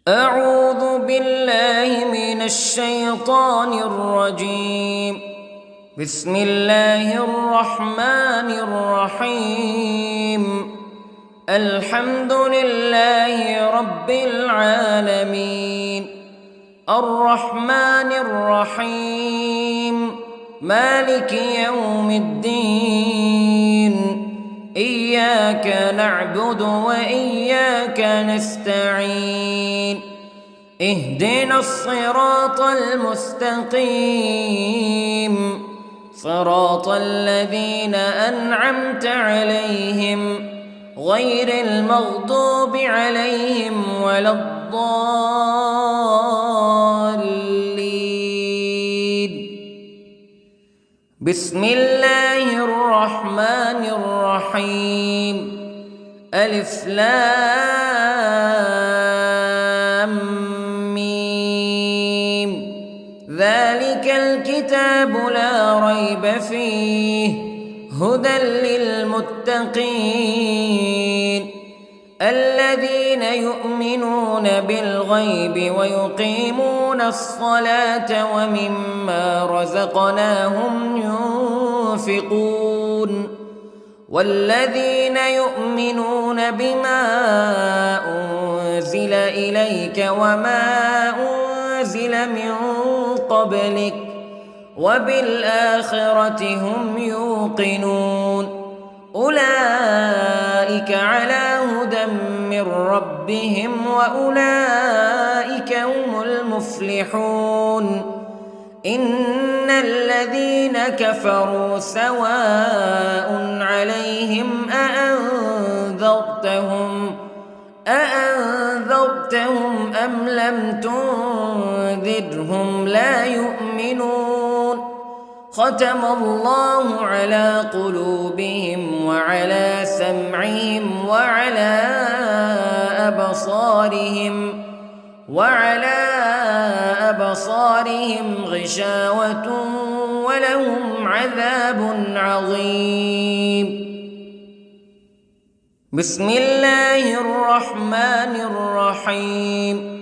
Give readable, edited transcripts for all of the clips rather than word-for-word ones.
أعوذ بالله من الشيطان الرجيم. بسم الله الرحمن الرحيم. الحمد لله رب العالمين، الرحمن الرحيم، مالك يوم الدين. إياك نعبد وإياك نستعين. اهدنا الصراط المستقيم، صراط الذين أنعمت عليهم غير المغضوب عليهم ولا الضالين. بسم الله الرحمن الرحيم. ألف لام ميم. ذلك الكتاب لا ريب فيه هدى للمتقين الذين يؤمنون بالغيب ويقيمون الصلاة ومما رزقناهم ينفقون والذين يؤمنون بما أنزل إليك وما أنزل من قبلك وبالآخرة هم يوقنون. أولئك على هدى من ربهم وأولئك هم المفلحون. إن الذين كفروا سواء عليهم أأنذرتهم أم لم تنذرهم لا يؤمنون. ختم الله على قلوبهم وعلى سمعهم وعلى أبصارهم غشاوة ولهم عذاب عظيم. بسم الله الرحمن الرحيم.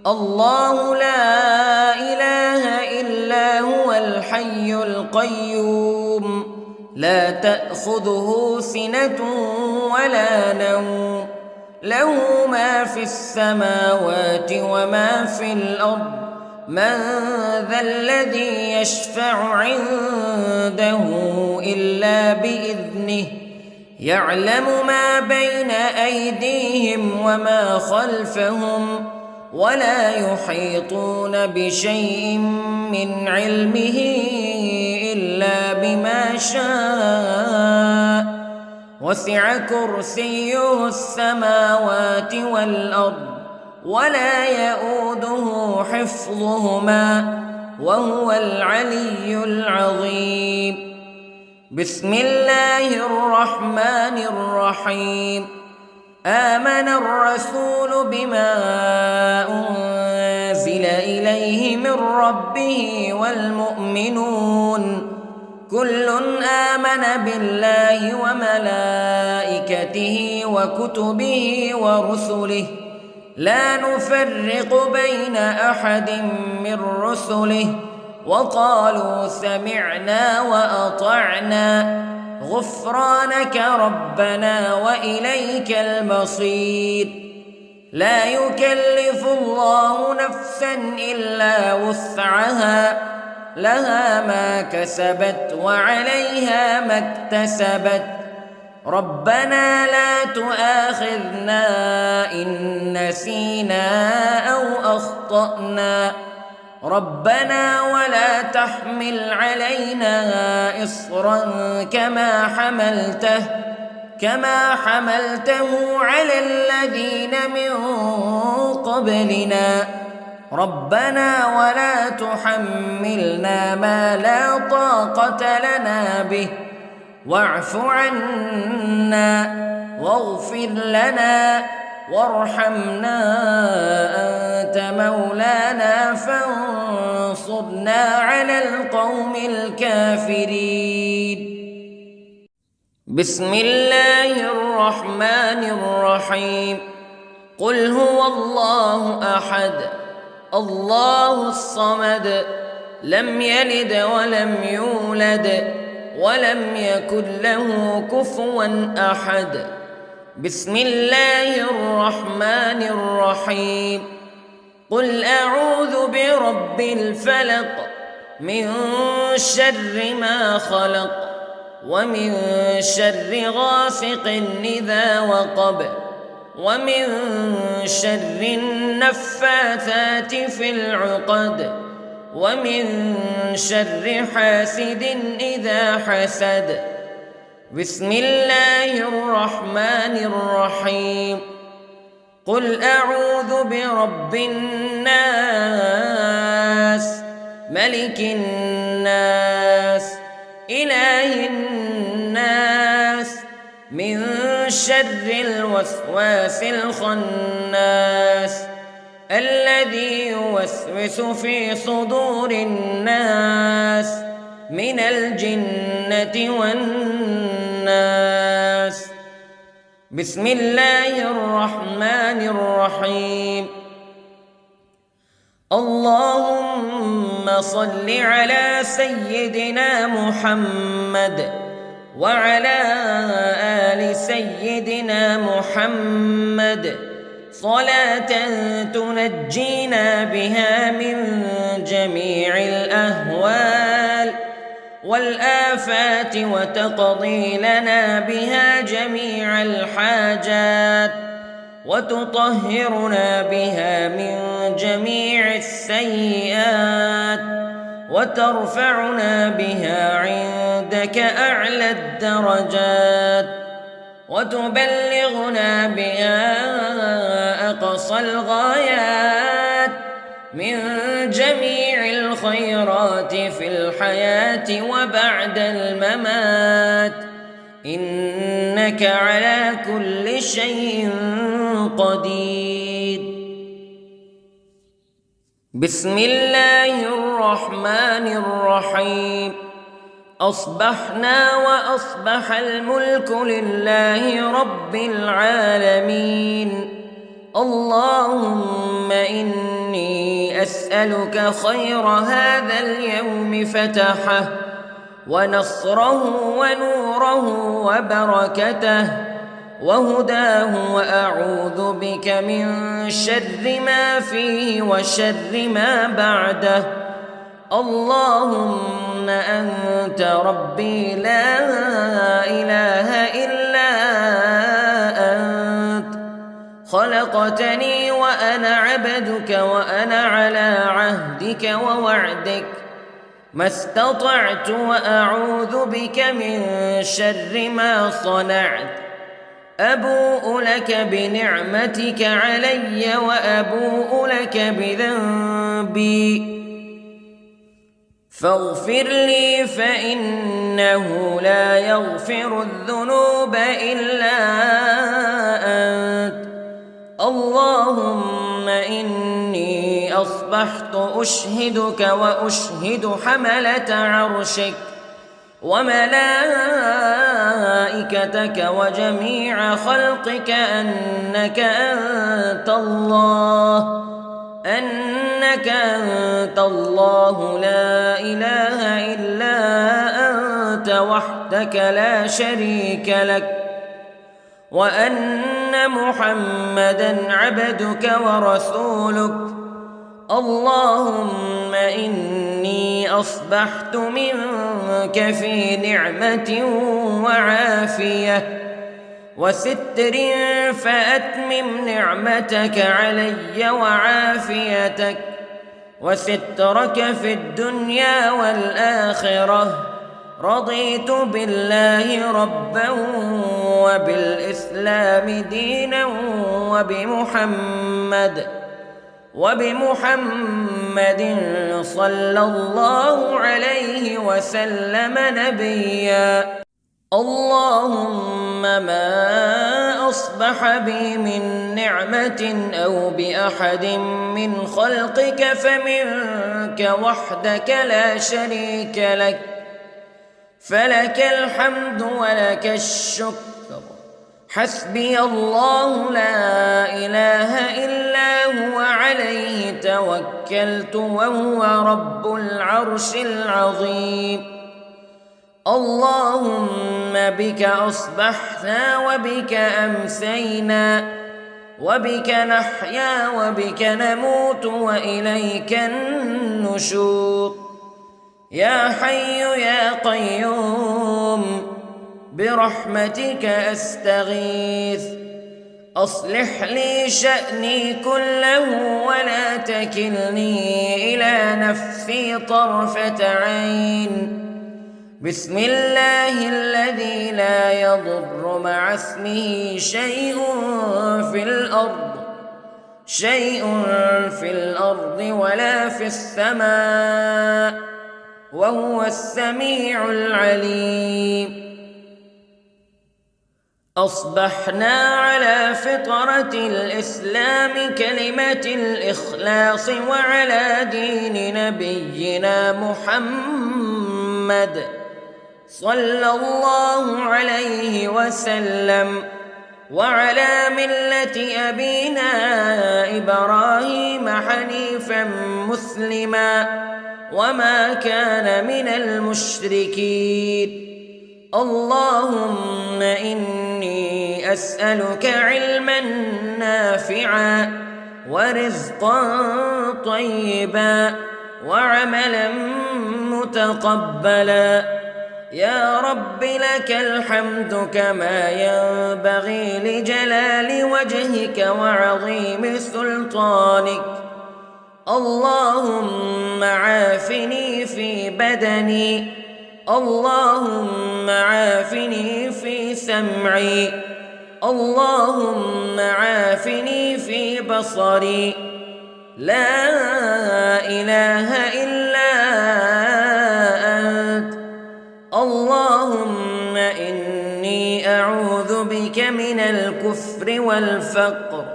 الله لا إله إلا هو الحي القيوم لا تأخذه سنة ولا نوم له ما في السماوات وما في الأرض. من ذا الذي يشفع عنده إلا بإذنه يعلم ما بين أيديهم وما خلفهم ولا يحيطون بشيء من علمه إلا بما شاء. وسع كرسيه السماوات والأرض ولا يؤوده حفظهما وهو العلي العظيم. بسم الله الرحمن الرحيم. آمن الرسول بما أنزل إليه من ربه والمؤمنون كل آمن بالله وملائكته وكتبه ورسله لا نفرق بين أحد من رسله وقالوا سمعنا وأطعنا غفرانك ربنا وإليك المصير. لا يكلف الله نفسا إلا وسعها لها ما كسبت وعليها ما اكتسبت. ربنا لا تؤاخذنا إن نسينا أو أخطأنا ربنا ولا تحمل علينا إصرا كما حملته على الذين من قبلنا ربنا ولا تحملنا ما لا طاقة لنا به واعف عنا واغفر لنا وارحمنا أنت مولانا فانصرنا على القوم الكافرين. بسم الله الرحمن الرحيم. قل هو الله أحد الله الصمد لم يلد ولم يولد ولم يكن له كفوا أحد. بسم الله الرحمن الرحيم. قل أعوذ برب الفلق من شر ما خلق ومن شر غاسق إذا وقب ومن شر النفاثات في العقد ومن شر حاسد إذا حسد. بسم الله الرحمن الرحيم. قل أعوذ برب الناس ملك الناس إله الناس من شر الوسواس الخناس الذي يوسوس في صدور الناس من الجنة والناس. بسم الله الرحمن الرحيم. اللهم صل على سيدنا محمد وعلى آل سيدنا محمد صلاة تنجينا بها من جميع الأهوال والآفات وتقضي لنا بها جميع الحاجات وتطهرنا بها من جميع السيئات وترفعنا بها عندك أعلى الدرجات وتبلغنا بها أقصى الغايات من جميع الخيرات في الحياة وبعد الممات إنك على كل شيء قدير. بسم الله الرحمن الرحيم. أصبحنا وأصبح الملك لله رب العالمين. اللهم إني أسألك خير هذا اليوم فتحه ونصره ونوره وبركته وهداه وأعوذ بك من شر ما فيه وشر ما بعده. اللهم أنت ربي لا إله إلا أنت خلقتني وأنا عبدك وأنا على عهدك ووعدك ما استطعت وأعوذ بك من شر ما صنعت. أبوء لك بنعمتك علي وأبوء لك بذنبي فاغفر لي فإنه لا يغفر الذنوب إلا أنت. اللهم إني أصبحت أشهدك وأشهد حملة عرشك وملائكتك وجميع خلقك أنك أنت الله لا إله إلا أنت وحدك لا شريك لك وأن محمدًا عبدك ورسولك. اللهم إني أصبحت منك في نعمة وعافية وستر فأتمم نعمتك علي وعافيتك وسترك في الدنيا والآخرة. رضيت بالله ربا وبالإسلام دينا وبمحمد صلى الله عليه وسلم نبيا. اللهم ما أصبح بي من نعمة أو بأحد من خلقك فمنك وحدك لا شريك لك فلك الحمد ولك الشكر حسبي الله لا إله إلا هو عليه توكلت وهو رب العرش العظيم. اللهم بك أصبحنا وبك أمسينا وبك نحيا وبك نموت وإليك النشور. يا حي يا قيوم برحمتك أستغيث، أصلح لي شأني كله ولا تكلني إلى نفسي طرفة عين. بسم الله الذي لا يضر مع اسمه شيء في الأرض ولا في السماء وهو السميع العليم. أصبحنا على فطرة الإسلام كلمة الإخلاص وعلى دين نبينا محمد صلى الله عليه وسلم وعلى ملة أبينا إبراهيم حنيفا مسلما وما كان من المشركين. اللهم إني أسألك علما نافعا ورزقا طيبا وعملا متقبلا. يا رب لك الحمد كما ينبغي لجلال وجهك وعظيم سلطانك. اللهم عافني في بدني، اللهم عافني في سمعي، اللهم عافني في بصري. لا إله إلا أنت. اللهم إني أعوذ بك من الكفر والفقر.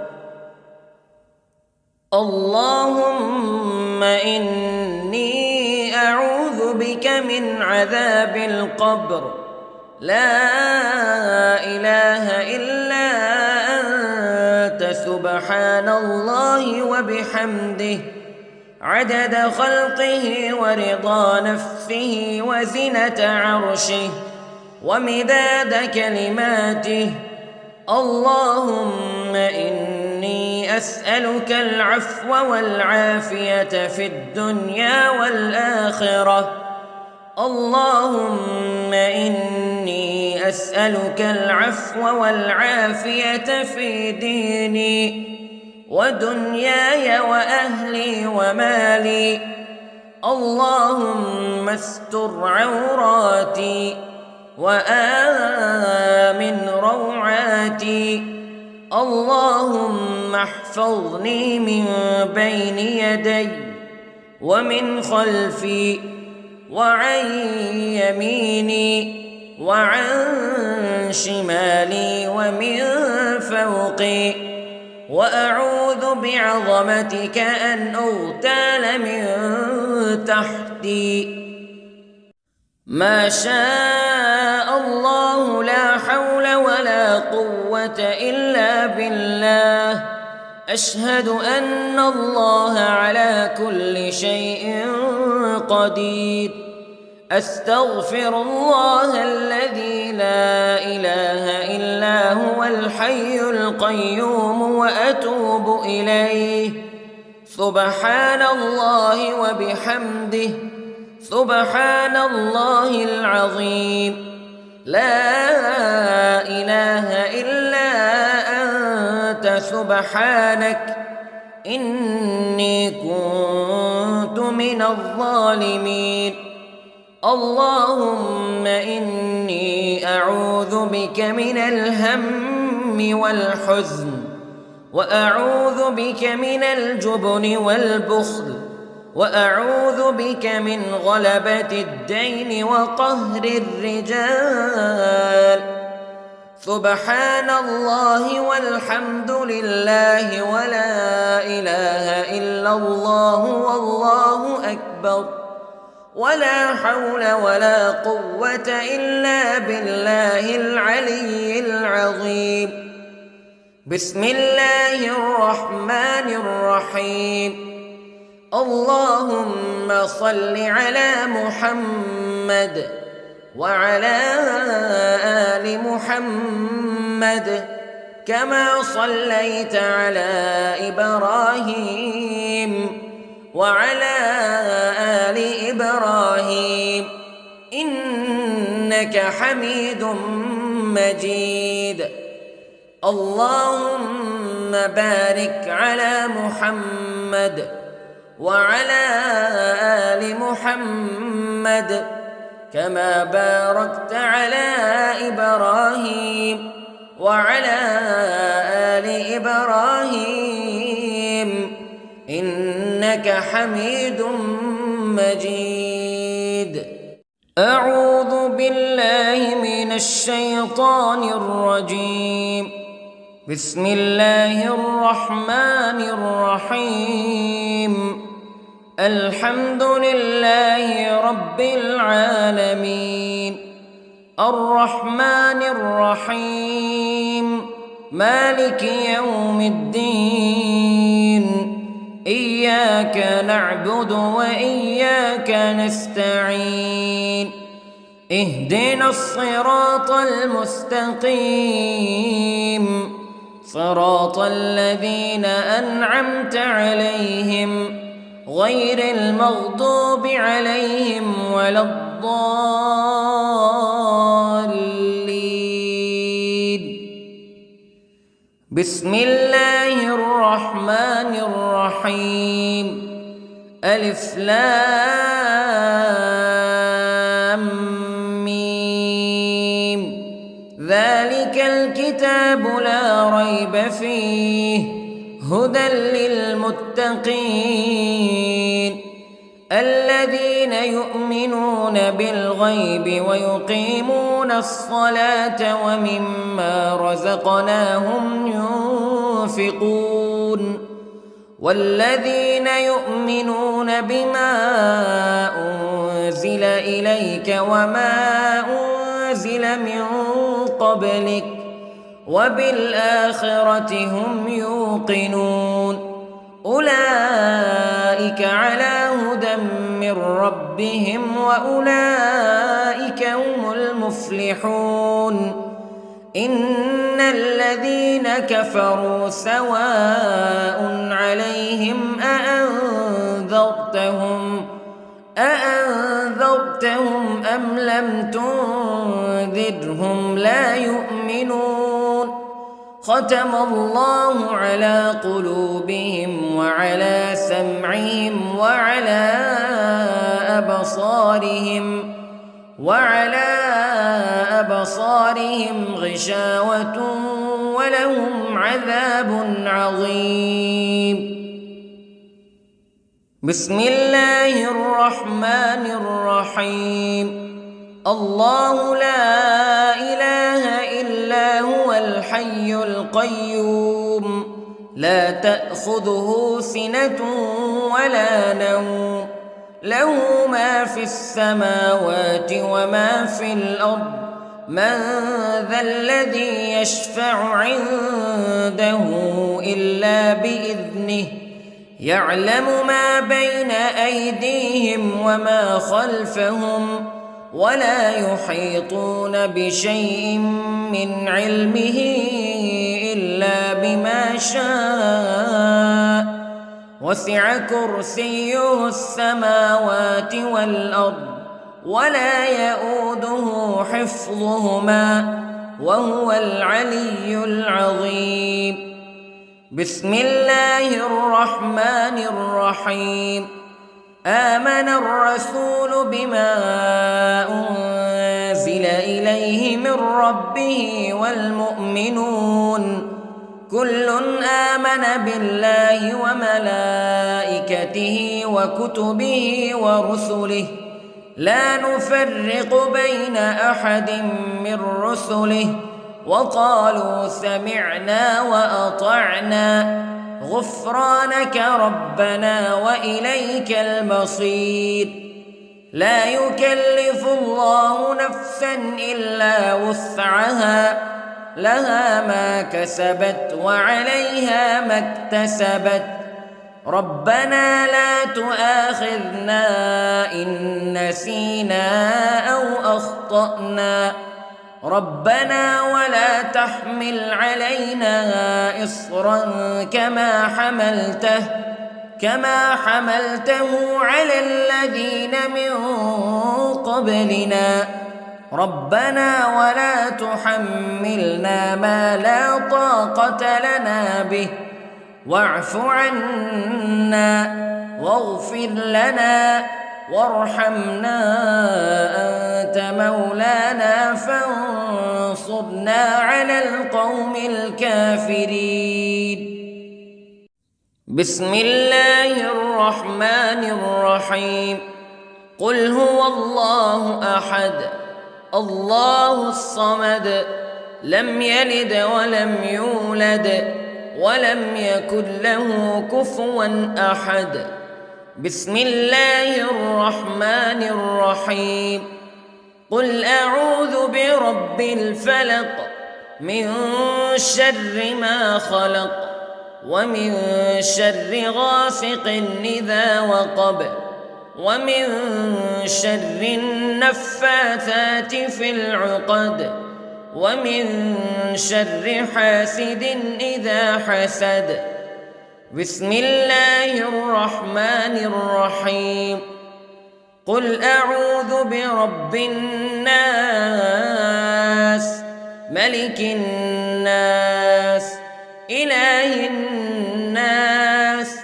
اللهم إني أعوذ بك من عذاب القبر. لا إله إلا أنت سبحان الله وبحمده عدد خلقه ورضا نفسه وزنة عرشه ومداد كلماته. اللهم إني أسألك العفو والعافية في الدنيا والآخرة. اللهم إني أسألك العفو والعافية في ديني ودنياي وأهلي ومالي. اللهم استر عوراتي وآمن روعاتي. اللهم احفظني من بين يدي ومن خلفي وعن يميني وعن شمالي ومن فوقي، وأعوذ بعظمتك أن أغتال من تحتي. ما شاء الله لا حول ولا قوة إلا بالله. أشهد أن الله على كل شيء قدير. أستغفر الله الذي لا إله إلا هو الحي القيوم وأتوب إليه. سبحان الله وبحمده سبحان الله العظيم. لا إله إلا أنت سبحانك إني كنت من الظالمين. اللهم إني أعوذ بك من الهم والحزن، وأعوذ بك من الجبن والبخل، وأعوذ بك من غلبة الدين وقهر الرجال. سبحان الله والحمد لله ولا إله إلا الله والله أكبر. ولا حول ولا قوة إلا بالله العلي العظيم. بسم الله الرحمن الرحيم. اللهم صل على محمد وعلى آل محمد كما صليت على إبراهيم وعلى آل إبراهيم إنك حميد مجيد. اللهم بارك على محمد وعلى آل محمد كما باركت على إبراهيم وعلى آل إبراهيم إنك حميد مجيد. أعوذ بالله من الشيطان الرجيم. بسم الله الرحمن الرحيم. الحمد لله رب العالمين الرحمن الرحيم مالك يوم الدين إياك نعبد وإياك نستعين اهدنا الصراط المستقيم صراط الذين أنعمت عليهم غير المغضوب عليهم ولا الضالين. بسم الله الرحمن الرحيم. ألف لام ميم. ذلك الكتاب لا ريب فيه هدى للمتقين الذين يؤمنون بالغيب ويقيمون الصلاة ومما رزقناهم ينفقون والذين يؤمنون بما أنزل إليك وما أنزل من قبلك وبالآخرة هم يوقنون أولئك على هدى من ربهم وأولئك هم المفلحون. إن الذين كفروا سواء عليهم أأنذرتهم أم لم تنذرهم لا يؤمنون. ختم الله على قلوبهم وعلى سمعهم وعلى أبصارهم غشاوة ولهم عذاب عظيم. بسم الله الرحمن الرحيم. الله لا إله إلا هو الحي القيوم لا تأخذه سنة ولا نوم له ما في السماوات وما في الأرض من ذا الذي يشفع عنده إلا بإذنه يعلم ما بين أيديهم وما خلفهم ولا يحيطون بشيء من علمه إلا بما شاء وسع كرسيه السماوات والأرض ولا يؤوده حفظهما وهو العلي العظيم. بسم الله الرحمن الرحيم. آمن الرسول بما أنزل إليه من ربه والمؤمنون كل آمن بالله وملائكته وكتبه ورسله لا نفرق بين أحد من رسله وقالوا سمعنا وأطعنا غفرانك ربنا وإليك المصير. لا يكلف الله نفسا إلا وسعها لها ما كسبت وعليها ما اكتسبت ربنا لا تؤاخذنا إن نسينا أو أخطأنا ربنا ولا تحمل علينا إصرا كما حملته على الذين من قبلنا ربنا ولا تحملنا ما لا طاقة لنا به واعف عنا واغفر لنا وارحمنا أنت مولانا فانصرنا على القوم الكافرين. بسم الله الرحمن الرحيم. قل هو الله أحد الله الصمد لم يلد ولم يولد ولم يكن له كفوا أحد. بسم الله الرحمن الرحيم. قل أعوذ برب الفلق من شر ما خلق ومن شر غاسق إذا وقب ومن شر النفاثات في العقد ومن شر حاسد إذا حسد. بسم الله الرحمن الرحيم. قل أعوذ برب الناس ملك الناس إله الناس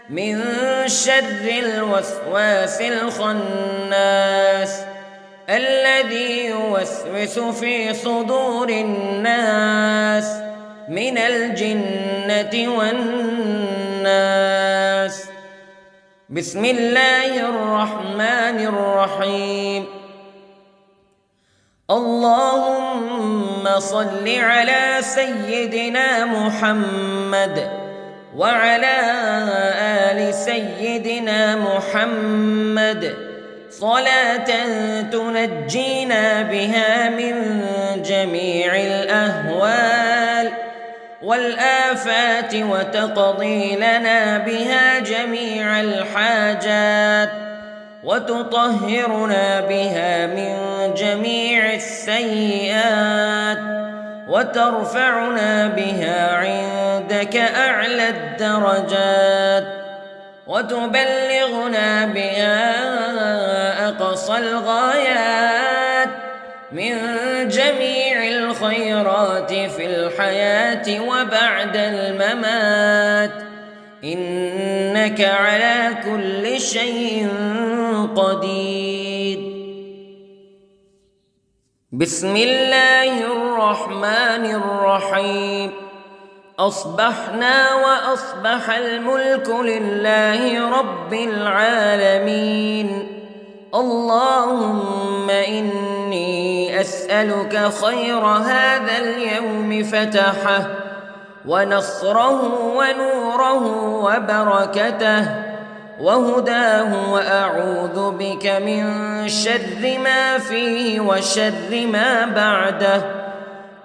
من شر الوسواس الخناس الذي يوسوس في صدور الناس من الجنة والناس. بسم الله الرحمن الرحيم. اللهم صل على سيدنا محمد وعلى آل سيدنا محمد صلاة تنجينا بها من جميع الأهوال والآفات وتقضي لنا بها جميع الحاجات وتطهرنا بها من جميع السيئات وترفعنا بها عندك أعلى الدرجات وتبلغنا بها أقصى الغايات من جميع الخيرات في الحياة وبعد الممات إنك على كل شيء قدير. بسم الله الرحمن الرحيم. أصبحنا وأصبح الملك لله رب العالمين. اللهم إني أسألك خير هذا اليوم فتحه ونصره ونوره وبركته وهداه وأعوذ بك من شر ما فيه وشر ما بعده.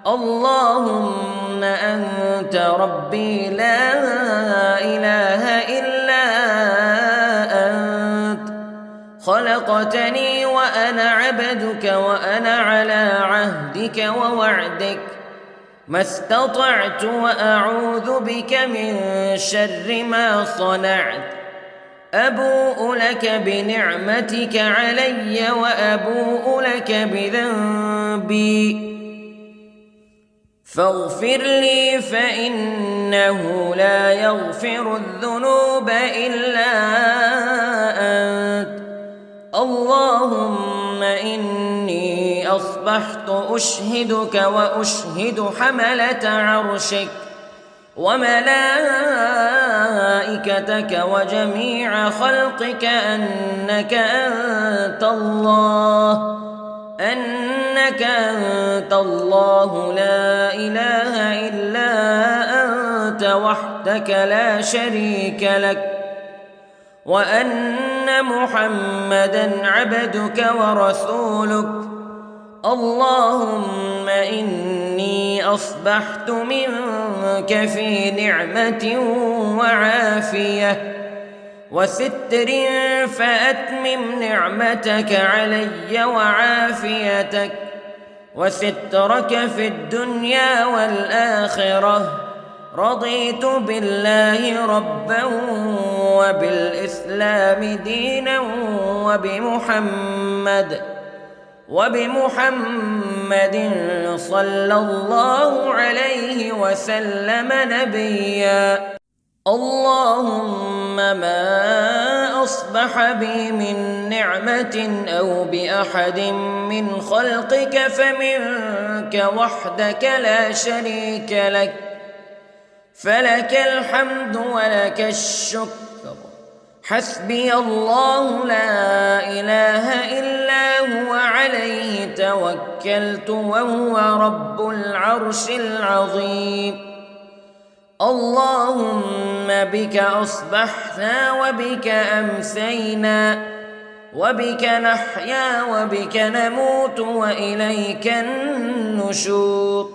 اللهم أنت ربي لا إله إلا أنت خلقتني وأنا عبدك وأنا على عهدك ووعدك ما استطعت وأعوذ بك من شر ما صنعت. أبوء لك بنعمتك علي وأبوء لك بذنبي فاغفر لي فإنه لا يغفر الذنوب إلا أنت. اللهم إني أصبحت أشهدك وأشهد حملة عرشك وملائكتك وجميع خلقك أنك أنت الله لا إله إلا أنت وحدك لا شريك لك وأن محمدًا عبدك ورسولك. اللهم إني أصبحت منك في نعمة وعافية وستر، فأتمم نعمتك علي وعافيتك وسترك في الدنيا والآخرة. رضيت بالله ربا وبالإسلام دينا وبمحمد صلى الله عليه وسلم نبيا. اللهم ما أصبح بي من نعمة أو بأحد من خلقك فمنك وحدك لا شريك لك، فلك الحمد ولك الشكر. حسبي الله لا إله إلا هو عليه توكلت وهو رب العرش العظيم. اللهم بك أصبحنا وبك أمسينا وبك نحيا وبك نموت وإليك النشور.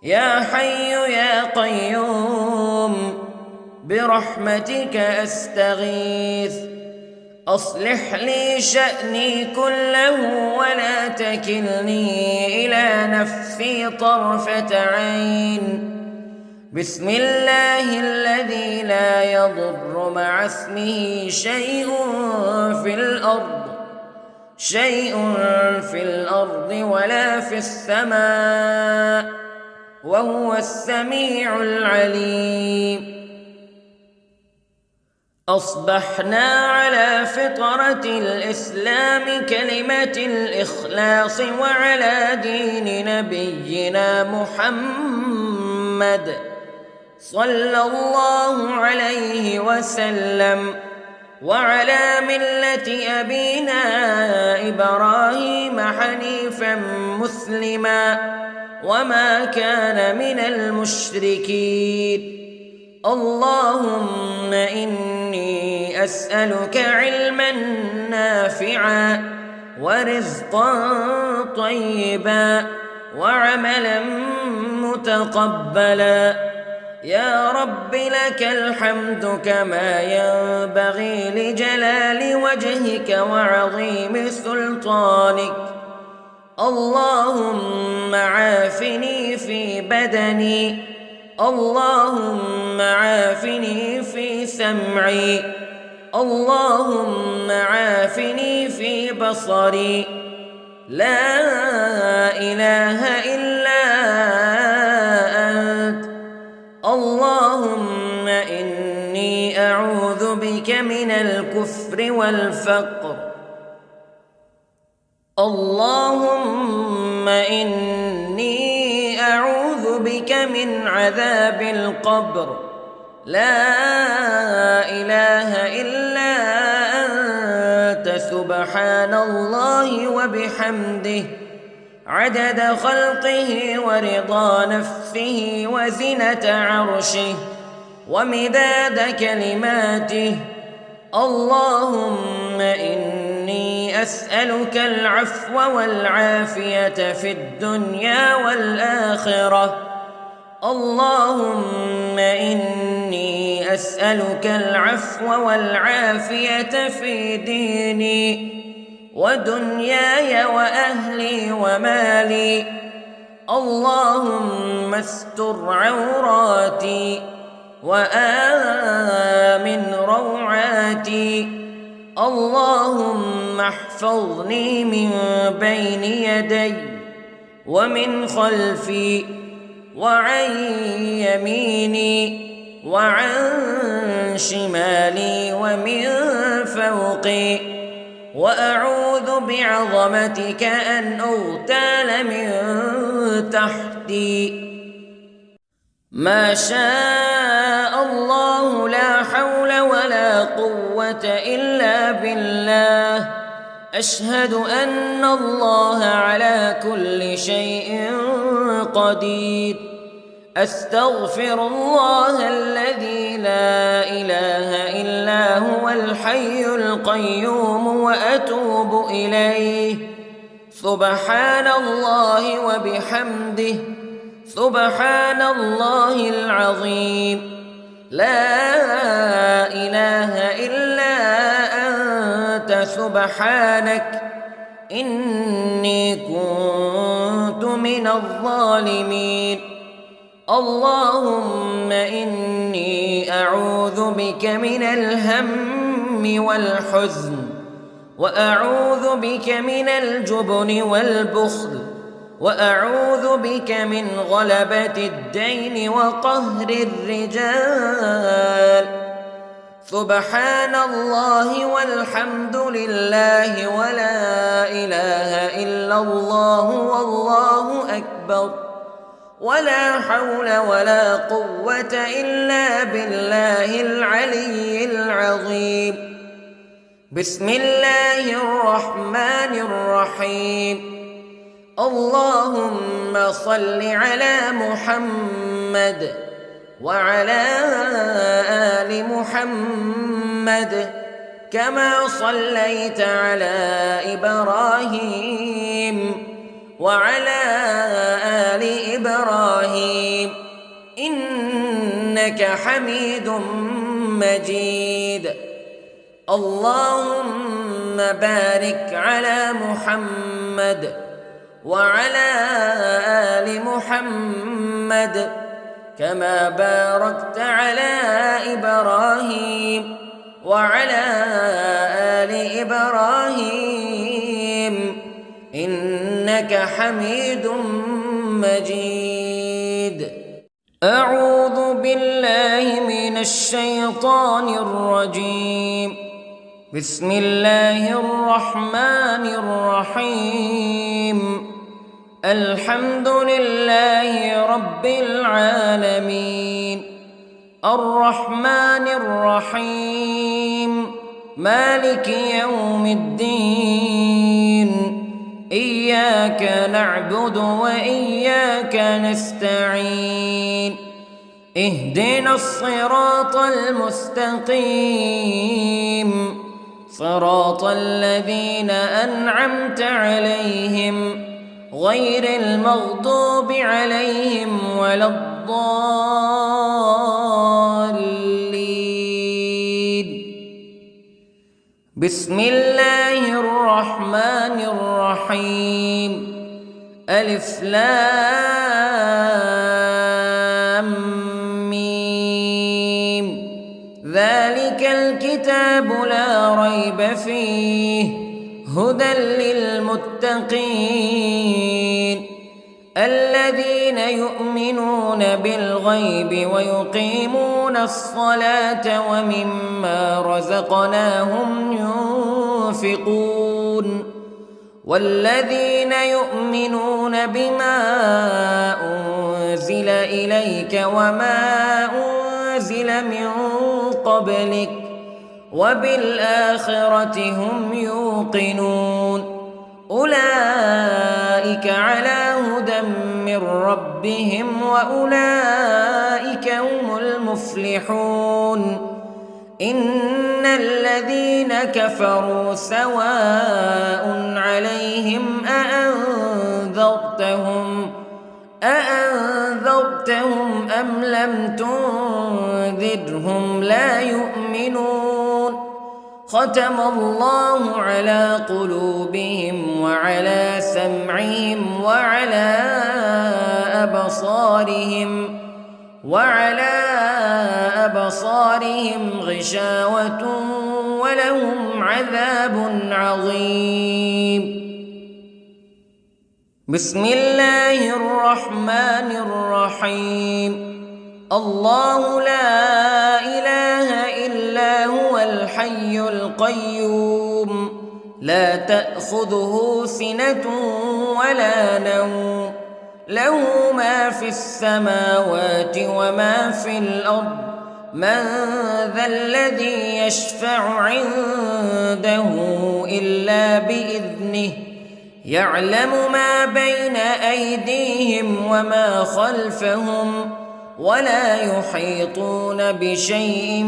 يا حي يا قيوم برحمتك أستغيث، أصلح لي شأني كله ولا تكلني إلى نفسي طرفة عين. بسم الله الذي لا يضر مع اسمه شيء في الأرض ولا في السماء، وهو السميع العليم. أصبحنا على فطرة الإسلام كلمة الإخلاص وعلى دين نبينا محمد صلى الله عليه وسلم، وعلى ملة أبينا إبراهيم حنيفا مسلما وما كان من المشركين. اللهم إني أسألك علما نافعا ورزقا طيبا وعملا متقبلا. يا رب لك الحمد كما ينبغي لجلال وجهك وعظيم سلطانك. اللهم عافني في بدني، اللهم عافني في سمعي، اللهم عافني في بصري. لا إله إلا أنت. اللهم إني أعوذ بك من الكفر والفقر. اللهم إني أعوذ بك من عذاب القبر. لا إله إلا أنت سبحان الله وبحمده عدد خلقه ورضا نفسه وزنة عرشه ومداد كلماته. اللهم إني أسألك العفو والعافية في الدنيا والآخرة. اللهم إني أسألك العفو والعافية في ديني ودنياي وأهلي ومالي. اللهم استر عوراتي وآمن روعاتي. اللهم احفظني من بين يدي ومن خلفي وعن يميني وعن شمالي ومن فوقي، وأعوذ بعظمتك أن أغتال من تحتي. ما شاء الله لا حول ولا قوة إلا بالله. أشهد أن الله على كل شيء قدير. أستغفر الله الذي لا إله إلا هو الحي القيوم وأتوب إليه. سبحان الله وبحمده، سبحان الله العظيم. لا إله إلا أنت سبحانك إني كنت من الظالمين. اللهم إني أعوذ بك من الهم والحزن، وأعوذ بك من الجبن والبخل، وأعوذ بك من غلبة الدين وقهر الرجال. سبحان الله والحمد لله ولا إله إلا الله والله أكبر، ولا حول ولا قوة إلا بالله العلي العظيم. بسم الله الرحمن الرحيم. اللهم صل على محمد وعلى آل محمد كما صليت على إبراهيم وعلى آل إبراهيم إنك حميد مجيد. اللهم بارك على محمد وعلى آل محمد كما باركت على إبراهيم وعلى آل إبراهيم إنك حميد مجيد. أعوذ بالله من الشيطان الرجيم. بسم الله الرحمن الرحيم. الحمد لله رب العالمين، الرحمن الرحيم، مالك يوم الدين. إياك نعبد وإياك نستعين. اهدنا الصراط المستقيم، صراط الذين أنعمت عليهم غير المغضوب عليهم ولا الضالين. بسم الله الرحمن الرحيم. ألف لام ميم. ذلك الكتاب لا ريب فيه هدى للمتقين الذين يؤمنون بالغيب ويقيمون الصلاة ومما رزقناهم ينفقون والذين يؤمنون بما أنزل إليك وما أنزل من قبلك وبالآخرة هم يوقنون أولئك على هدى من ربهم وأولئك هم المفلحون. إن الذين كفروا سواء عليهم أأنذرتهم أم لم تنذرهم لا يؤمنون. ختم الله على قلوبهم وعلى سمعهم وعلى أبصارهم غشاوة ولهم عذاب عظيم. بسم الله الرحمن الرحيم. الله لا إله إلا هو الحي القيوم لا تأخذه سنة ولا نوم له ما في السماوات وما في الأرض من ذا الذي يشفع عنده إلا بإذنه يعلم ما بين أيديهم وما خلفهم ولا يحيطون بشيء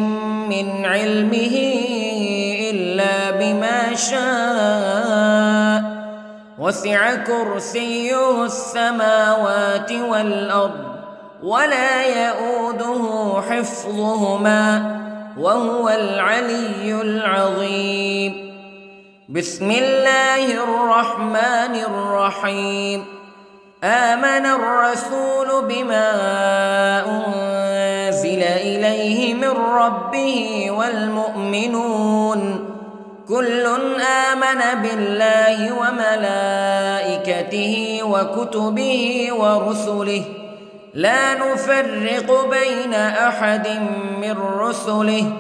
من علمه إلا بما شاء وسع كرسيه السماوات والأرض ولا يئوده حفظهما وهو العلي العظيم. بسم الله الرحمن الرحيم. آمن الرسول بما أنزل إليه من ربه والمؤمنون كل آمن بالله وملائكته وكتبه ورسله لا نفرق بين أحد من رسله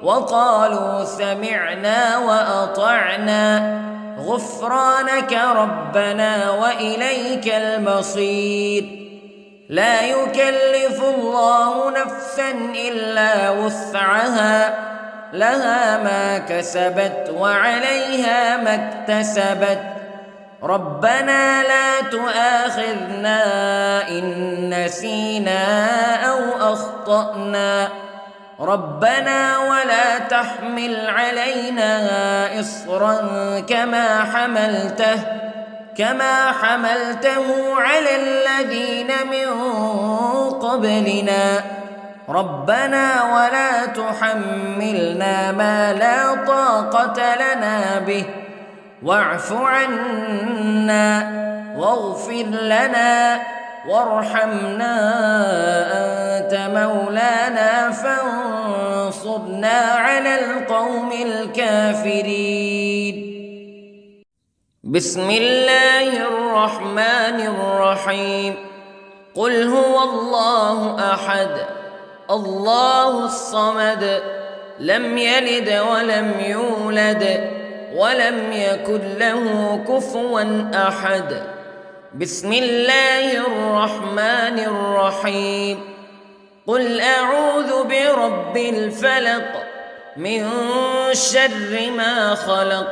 وقالوا سمعنا وأطعنا غفرانك ربنا وإليك المصير. لا يكلف الله نفسا إلا وسعها لها ما كسبت وعليها ما اكتسبت ربنا لا تؤاخذنا إن نسينا أو أخطأنا ربنا ولا تحمل علينا إصرا كما حملته على الذين من قبلنا ربنا ولا تحملنا ما لا طاقة لنا به واعف عنا واغفر لنا وارحمنا أنت مولانا فانصرنا على القوم الكافرين. بسم الله الرحمن الرحيم. قل هو الله أحد الله الصمد لم يلد ولم يولد ولم يكن له كفوا أحد. بسم الله الرحمن الرحيم. قل أعوذ برب الفلق من شر ما خلق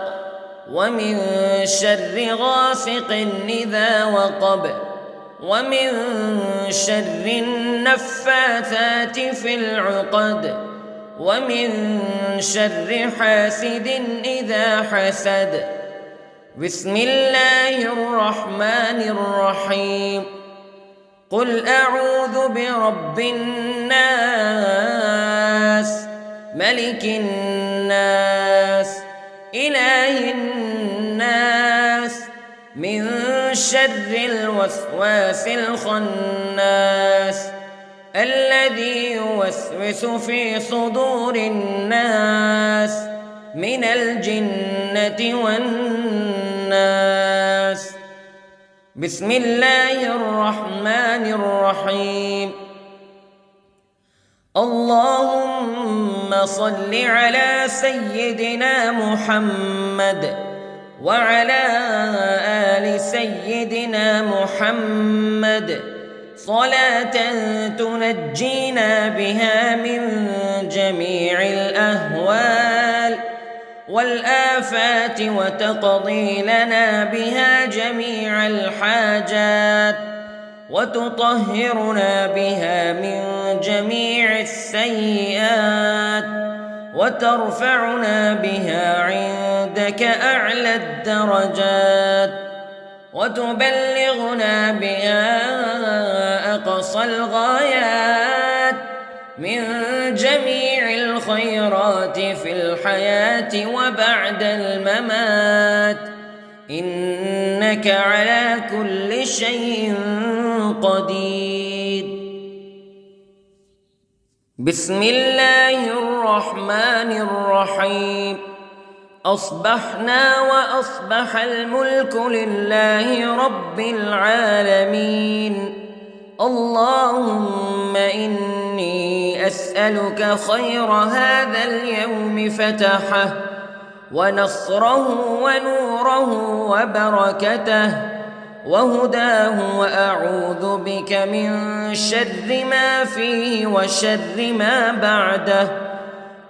ومن شر غاسق إذا وقب ومن شر النفاثات في العقد ومن شر حاسد إذا حسد. بسم الله الرحمن الرحيم. قل أعوذ برب الناس ملك الناس إله الناس من شر الوسواس الخناس الذي يوسوس في صدور الناس من الجنة والناس. بسم الله الرحمن الرحيم. اللهم صل على سيدنا محمد وعلى آل سيدنا محمد صلاة تنجينا بها من جميع الأهوال والآفات وتقضي لنا بها جميع الحاجات وتطهرنا بها من جميع السيئات وترفعنا بها عندك أعلى الدرجات وتبلغنا بها أقصى الغايات من جميع الخيرات في الحياة وبعد الممات إنك على كل شيء قدير. بسم الله الرحمن الرحيم. أصبحنا وأصبح الملك لله رب العالمين. اللهم إني أسألك خير هذا اليوم فتحه ونصره ونوره وبركته وهداه وأعوذ بك من شر ما فيه وشر ما بعده.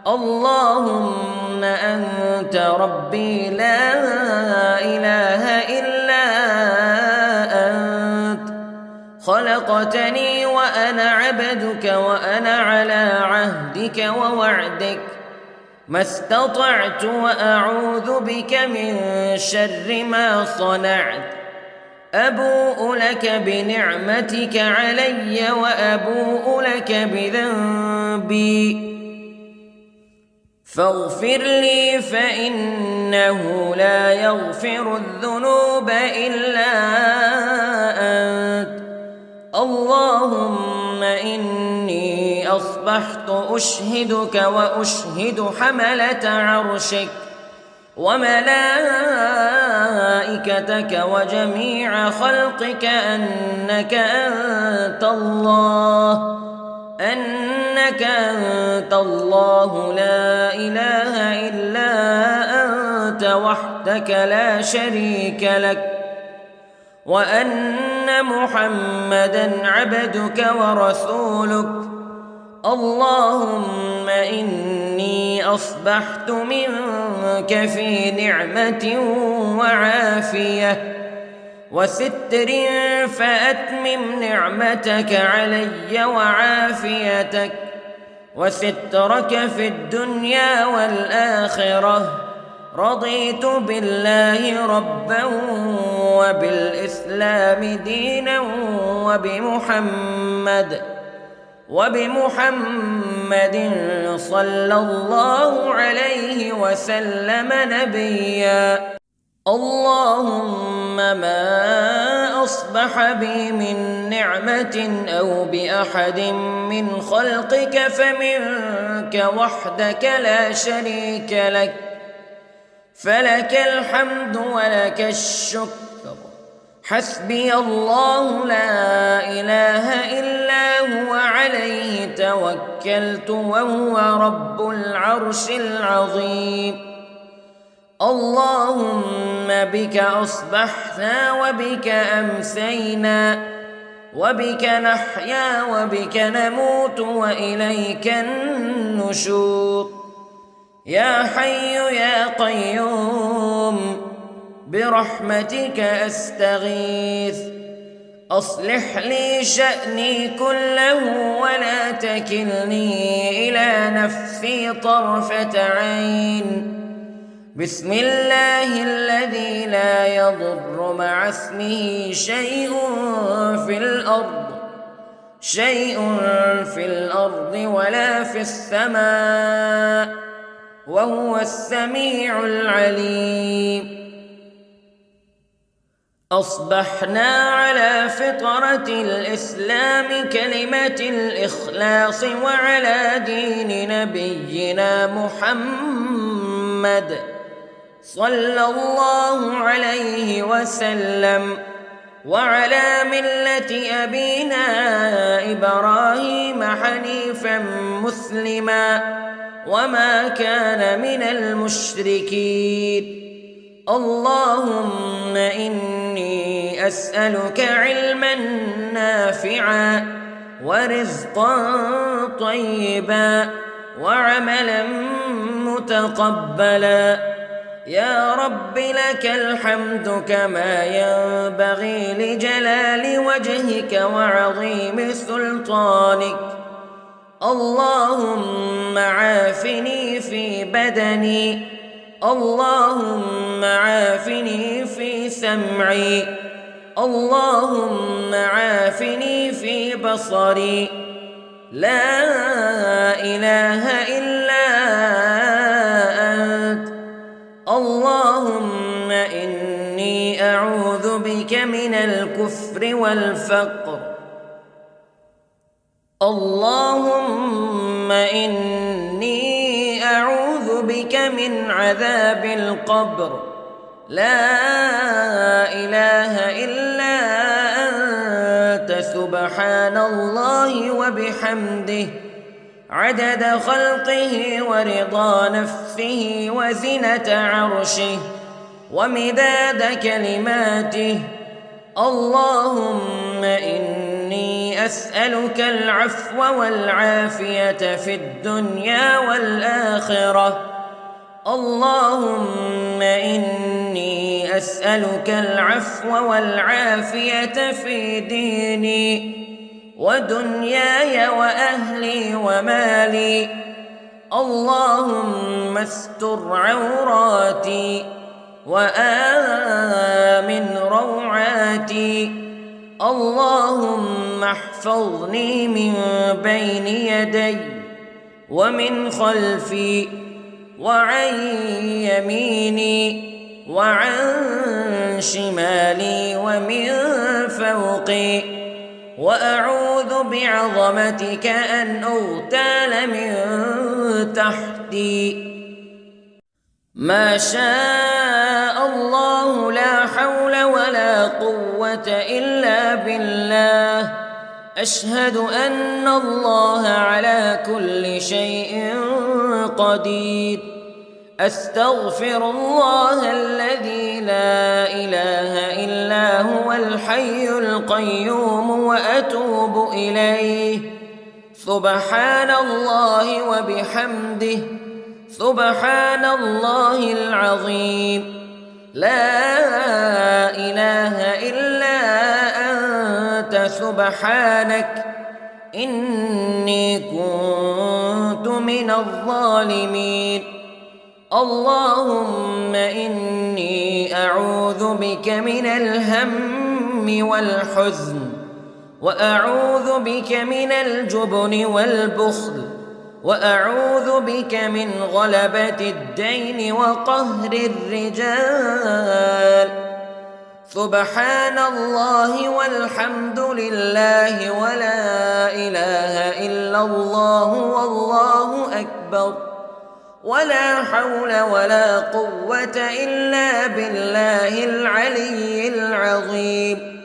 اللهم أنت ربي لا إله إلا أنت خلقتني وأنا عبدك وأنا على عهدك ووعدك ما استطعت وأعوذ بك من شر ما صنعت أبوء لك بنعمتك علي وأبوء لك بذنبي فاغفر لي فإنه لا يغفر الذنوب إلا أنت اللهم إني أصبحت أشهدك وأشهد حملة عرشك وملائكتك وجميع خلقك أنك أنت الله لا إله إلا أنت وحدك لا شريك لك وأن محمدًا عبدك ورسولك اللهم إني أصبحت منك في نعمة وعافية وستر فأتمم نعمتك علي وعافيتك وسترك في الدنيا والآخرة رضيت بالله ربا وبالإسلام دينا وبمحمد صلى الله عليه وسلم نبيا اللهم ما أصبح بي من نعمة أو بأحد من خلقك فمنك وحدك لا شريك لك فلك الحمد ولك الشكر حسبي الله لا إله إلا هو عليه توكلت وهو رب العرش العظيم اللهم بك أصبحنا وبك أمسينا وبك نحيا وبك نموت وإليك النشور يا حي يا قيوم برحمتك أستغيث أصلح لي شأني كله ولا تكلني إلى نفسي طرفة عين بسم الله الذي لا يضر مع اسمه شيء في الأرض ولا في السماء وهو السميع العليم أصبحنا على فطرة الإسلام كلمة الإخلاص وعلى دين نبينا محمد صلى الله عليه وسلم وعلى ملة أبينا إبراهيم حنيفا مسلما وما كان من المشركين اللهم إني أسألك علما نافعا ورزقا طيبا وعملا متقبلا يا رب لك الحمد كما ينبغي لجلال وجهك وعظيم سلطانك اللهم عافني في بدني اللهم عافني في سمعي اللهم عافني في بصري لا إله إلا أنت اللهم إني أعوذ بك من الكفر والفقر اللهم إني أعوذ بك من عذاب القبر لا إله إلا أنت سبحان الله وبحمده عدد خلقه ورضا نفسه وزنة عرشه ومداد كلماته اللهم إني أسألك العفو والعافية في الدنيا والآخرة اللهم إني إني أسألك العفو والعافية في ديني ودنياي وأهلي ومالي. اللهم استر عوراتي وآمن روعاتي. اللهم احفظني من بين يدي ومن خلفي وعن يميني وعن شمالي ومن فوقي. وأعوذ بعظمتك أن أغتال من تحتي. ما شاء الله لا حول ولا قوة إلا بالله. أشهد أن الله على كل شيء قدير. أستغفر الله الذي لا إله إلا هو الحي القيوم وأتوب إليه. سبحان الله وبحمده سبحان الله العظيم. لا إله إلا أنت سبحانك إني كنت من الظالمين. اللهم إني أعوذ بك من الهم والحزن وأعوذ بك من الجبن والبخل وأعوذ بك من غلبة الدين وقهر الرجال. سبحان الله والحمد لله ولا إله إلا الله والله أكبر ولا حول ولا قوة إلا بالله العلي العظيم.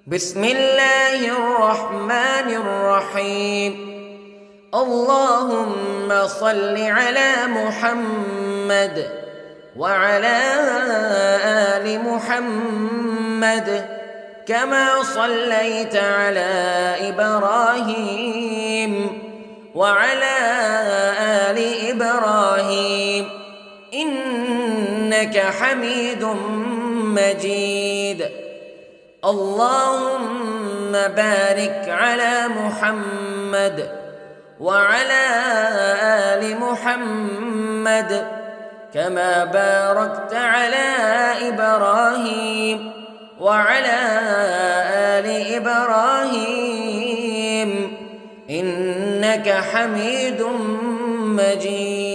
بسم الله الرحمن الرحيم. اللهم صل على محمد وعلى آل محمد كما صليت على إبراهيم وعلى آل إبراهيم إنك حميد مجيد. اللهم بارك على محمد وعلى آل محمد كما باركت على إبراهيم وعلى آل إبراهيم إنك حميد مجيد.